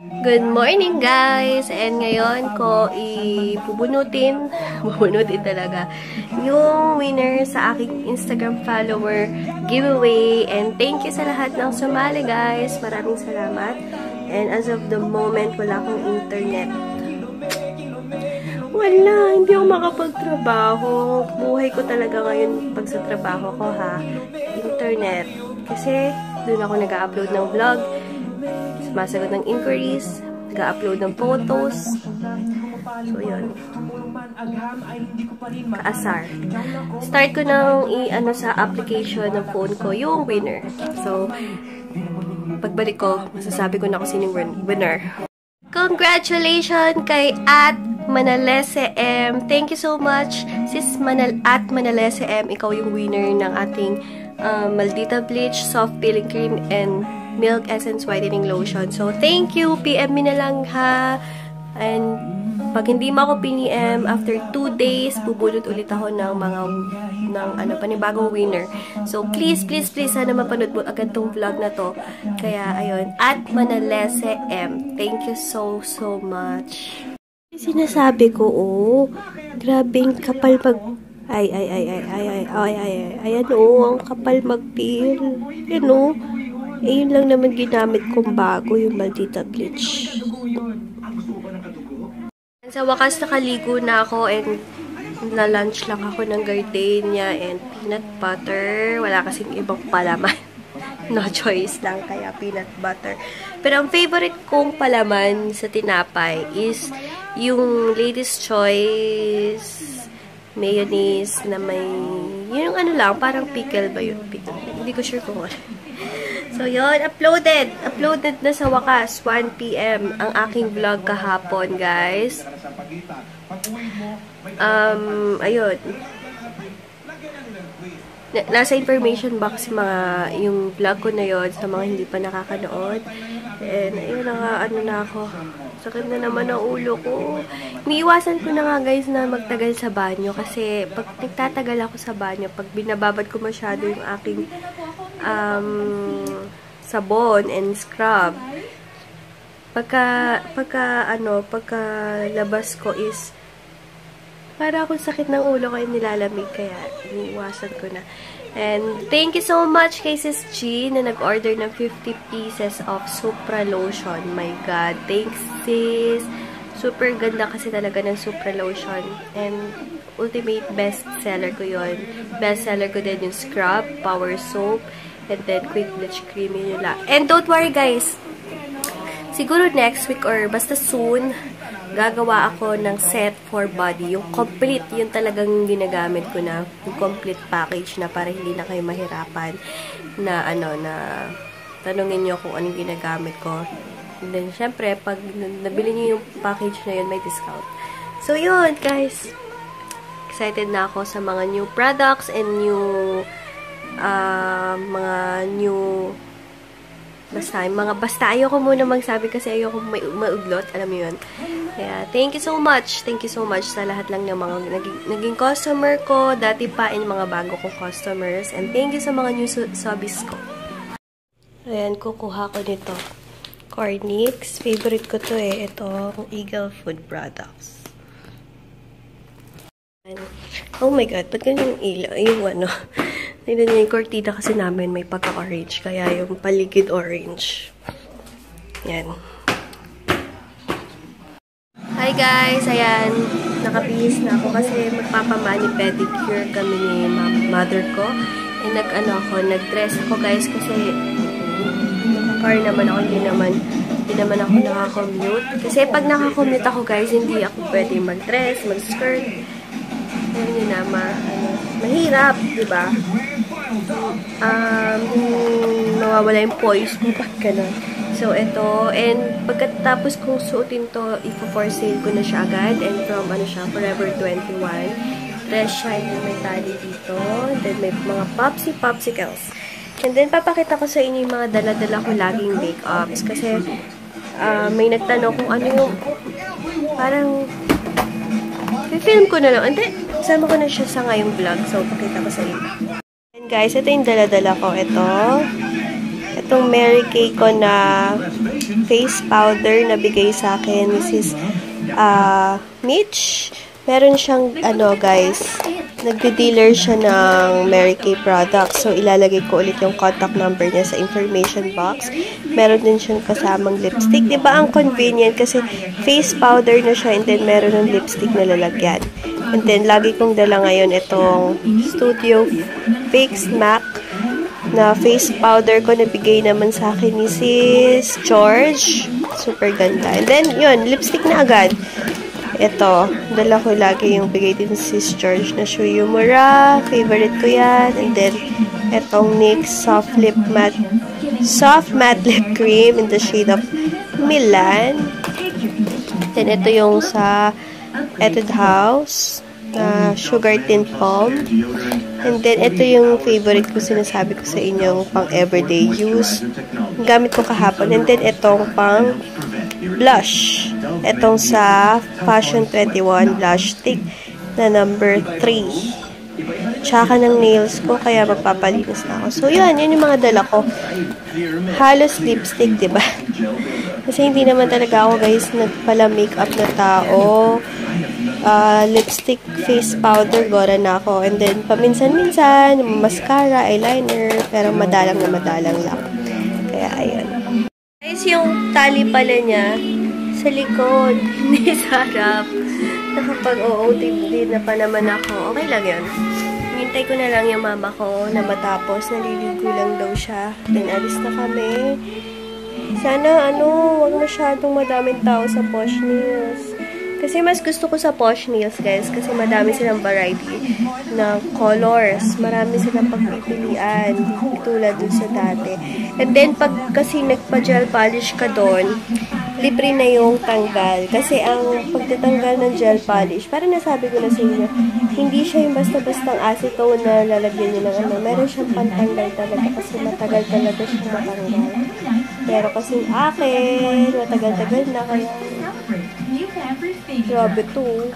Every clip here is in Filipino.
Good morning guys! And ngayon ko ibubunutin talaga yung winner sa aking Instagram follower giveaway. And thank you sa lahat ng sumali guys. Maraming salamat. And as of the moment, wala akong internet. Wala, hindi ako makapagtrabaho. Buhay ko talaga ngayon pag sa trabaho ko ha. Internet. Kasi doon ako nag-upload ng vlog. Sumasagot ng inquiries, nag-upload ng photos. So, yun. Kaasar. Start ko nang i-ano sa application ng phone ko, yung winner. So, pagbalik ko, masasabi ko na kung sino yung winner. Congratulations kay @Manalese M. Thank you so much, sis Manalese M. Ikaw yung winner ng ating Maldita Bleach Soft Peeling Cream and Milk Essence Whitening Lotion. So, thank you. PM me na lang ha. And, pag hindi mo ako PM, after 2 days, bubulot ulit ako ng panibagong winner. So, please, sana mapanood mo agad tong vlog na to. Kaya, ayun, @Manalese M. Thank you so much. Sinasabi ko, grabing kapal ayan ang kapal mag-peel. Yan yun lang naman ginamit kong bago, yung Maldita Bleach. Sa wakas, nakaligo na ako and na-lunch lang ako ng gardenia and peanut butter. Wala kasing ibang palaman. No choice lang, kaya peanut butter. Pero ang favorite kong palaman sa tinapay is yung Lady's Choice mayonnaise na may, yung ano lang, parang pickle ba yun? Pickle. Hindi ko sure kung ano. So, yun. Uploaded na sa wakas. 1 PM ang aking vlog kahapon, guys. Ayun. Nasa information box yung vlog ko na yun sa mga hindi pa nakakanood. And, ayun na ako. Sakit na naman ang ulo ko. Iniiwasan ko na nga guys na magtagal sa banyo kasi pag nagtatagal ako sa banyo, pag binababad ko masyado yung aking sabon and scrub, pagka labas ko is para akong sakit ng ulo ko yung nilalamig, kaya iniiwasan ko na. And thank you so much kay Sis G na nag-order ng 50 pieces of Supra Lotion. My God, thanks sis! Super ganda kasi talaga ng Supra Lotion. And ultimate best seller ko yun. Best seller ko din yung scrub, power soap, and then quick bleach cream yun lang. And don't worry guys, siguro next week or basta soon, gagawa ako ng set for body. Yung complete, yung talagang ginagamit ko na, yung complete package na para hindi na kayo mahirapan na na tanungin nyo kung anong ginagamit ko. And then, syempre, pag nabili nyo yung package na yun, may discount. So, yun, guys. Excited na ako sa mga new products and basta ayoko muna magsabi kasi ayoko maudlot, alam mo yun. Kaya, thank you so much sa lahat lang ng mga naging customer ko, dati pa in mga bago kong customers, and thank you sa mga new subbies ko. Ayan, kukuha ko nito. Cornix, favorite ko to ito, Eagle Food Products. Oh my God, ba't ganyan yung ilaw? Yung tignan niyo yung cortina kasi namin may pagka-orange. Kaya yung paligid orange. Yan. Hi guys! Ayan. Nakabihis na ako kasi magpapamani pedicure kami ni mother ko. And nag-dress ako guys kasi naka-car naman ako. Hindi naman ako nakakommute. Kasi pag nakakommute ako guys, hindi ako pwede mag-dress, mag-skirt. Ayan yun na, mahirap, diba? Nawawala yung poise mo pag gano'n. So, ito. And, pagkatapos kong suotin to, i-for sale ko na siya agad. And from, Forever 21. Dress siya, and may tali dito. Then, may mga popsicles. And then, papakita ko sa inyo yung mga dala-dala ko laging make-ups. Kasi, may nagtanong kung ano yung, parang, i-film ko na lang. Hindi, sama ko na siya sa ngayong vlog. So, pakita ko sa inyo. And guys, ito yung dala-dala ko. Ito itong Mary Kay ko na face powder na bigay sa akin. This is Mitch. Meron siyang, guys, nagde-dealer siya ng Mary Kay products. So, ilalagay ko ulit yung contact number niya sa information box. Meron din siyang kasamang lipstick. Diba ang convenient? Kasi face powder na siya and then meron ng lipstick na lalagyan. And then, lagi kong dala ngayon itong Studio Fix MAC na face powder ko. Nabigay naman sa akin ni Sis George. Super ganda. And then, yun, lipstick na agad. Ito, dala ko lagi yung bigay din si Sis George na Shuyu Mura. Favorite ko yan. And then, itong NYX Soft Matte Lip Cream in the shade of Milan. Then, ito yung sa Etude House na Sugar Tint Palm. And then, ito yung favorite ko, sinasabi ko sa inyo, pang everyday use. Gamit ko kahapon. And then, itong pang blush. Itong sa Fashion 21 blush stick na number 3. Tsaka ng nails ko, kaya magpapalinis na ako. So, yun yung mga dala ko. Halos lipstick, diba? Kasi hindi naman talaga ako, guys, nagpala makeup na tao. Lipstick, face powder, gora na ako. And then, paminsan-minsan, mascara, eyeliner, pero madalang na madalang lang. Kaya, ayun. Guys, yung tali pala niya, sa likod, hindi sa harap. Nakapag-OOTD na pa naman ako. Okay lang yun. Hintay ko na lang yung mama ko na matapos. Naliligo lang daw siya. Then, alis na kami. Sana, wag masyadong madaming tao sa Posh Nails. Kasi mas gusto ko sa Posh Nails, guys. Kasi madami silang variety na colors. Marami silang pagpipilian. Tulad dun sa dati. And then, pag kasi nagpa-gel polish ka doon, libre na yung tanggal. Kasi ang pagtatanggal ng gel polish, parang nasabi ko na sa inyo, hindi siya yung basta-bastang acetone na lalagyan nyo ng Meron siyang pantanggal talaga kasi matagal talaga siyang matanggal. Pero kasi akin, matagal-tagal na kaya grabe to.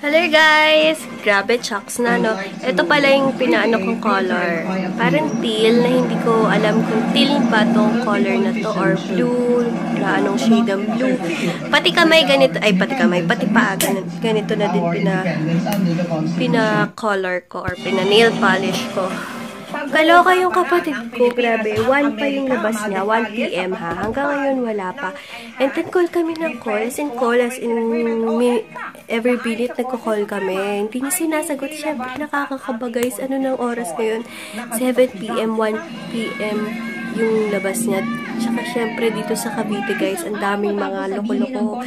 Hello guys! Grabe, chucks na, no? Ito pala yung pinaano kong color. Parang teal na hindi ko alam kung teal ba tong color na to or blue, na anong shade ng blue. Pati kamay ganito, pati paa ganito na din pina-color ko or pina-nail polish ko. Kaloka yung kapatid ko, grabe. 1 pa yung labas niya, 1 PM ha. Hanggang ngayon wala pa. And then call kami ng call, as in every minute nagko-call kami. Hindi niya sinasagot. Siyempre, nakakakaba guys. Ano ng oras ngayon? 7 PM, 1 PM yung labas niya. Tsaka syempre dito sa Cavite guys, ang daming mga loko-loko.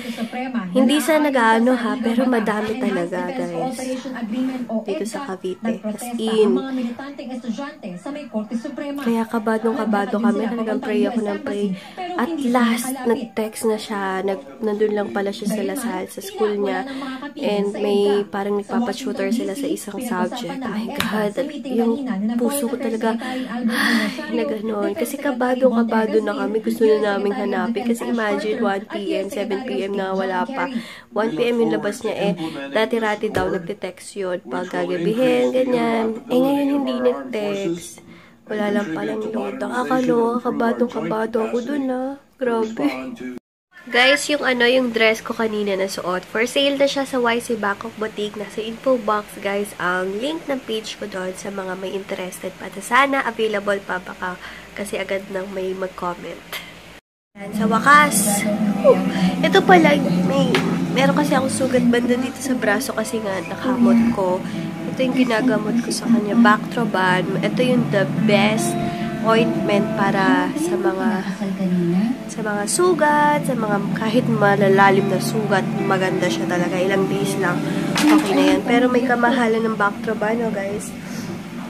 Hindi sa nag-ano ha, pero madami talaga guys. Dito sa Cavite. As in. Kaya kabadong-kabado kami. Talagang pray ako ng pray. At last, nag-text na siya. Nandun lang pala siya sa Lasal, sa school niya. And may parang nagpapatutor sila sa isang subject. Oh my God. Yung puso ko talaga na gano'n. Kasi kabado-kabado na kami. Gusto na namin hanapin. Kasi imagine, 1 PM, 7 PM na wala pa. 1 PM yung labas niya dati-rati daw nagte-text yun. Pag gagabihin, ganyan. Ngayon hindi nag-text. Wala lang palang load. Nakakaloka, kabado-kabado ako dun Grabe. Guys, yung dress ko kanina na suot. For sale na siya sa YC Bangkok Boutique. Nasa info box, guys, ang link ng page ko doon sa mga may interested pa. Sana available pa baka kasi agad nang may mag-comment. Sa wakas, ito pala, meron kasi akong sugat banda dito sa braso kasi nga nakamot ko. Ito yung ginagamot ko sa kanya, Bactroban. Ito yung the best ointment para sa mga sugat, sa mga kahit malalalim na sugat, maganda siya talaga. Ilang days lang, okay na yan. Pero may kamahalan ng Bactroban, guys.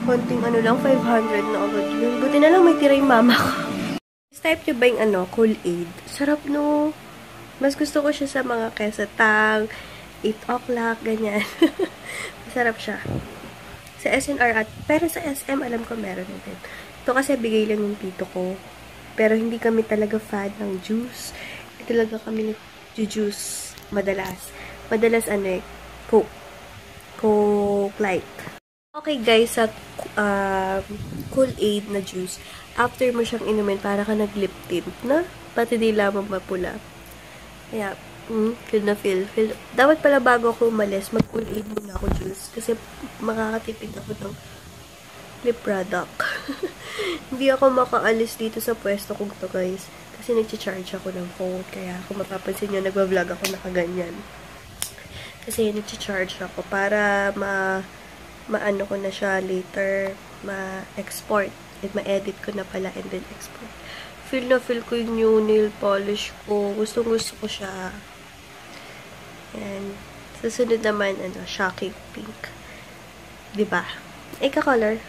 Konting lang, 500 na agad yun. Buti na lang may tira yung mama ko. Type nyo ba yung Cool Aid? Sarap no. Mas gusto ko siya sa mga kesatang, 8 o'clock, ganyan. Masarap siya. Sa SNR pero sa SM, alam ko meron na din. Ito kasi bigay lang yung tito ko. Pero hindi kami talaga fan ng juice. Hindi talaga kami nag-juice madalas. Madalas Coke. Coke Light. Okay guys, sa Kool-Aid na juice, after mo siyang inumin, para ka nag-lip tint na, pati di lamang mapula. Kaya, feel na feel. Dapat pala bago ako umalis, mag-Kool-Aid muna ako juice. Kasi makakatipid ako ng lip product. Hindi ako makaalis dito sa pwesto kong to guys. Kasi nag-charge ako ng phone. Kaya kung mapapansin nyo, nagbablog ako nakaganyan. Kasi nag-charge ako para maano ko na siya later, ma-export. And ma-edit ko na pala and then export. Feel na feel ko yung new nail polish ko. Gustong gusto ko siya. And susunod naman, shocking pink. Diba? Ika-color.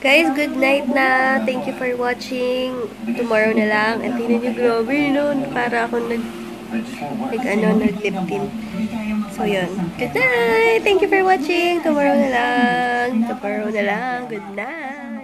Guys, good night na. Thank you for watching. Tomorrow na lang. At tingnan nyo, grabe, no? Para ako nag-lip tint. So, yun. Good night! Thank you for watching. Tomorrow na lang. Good night!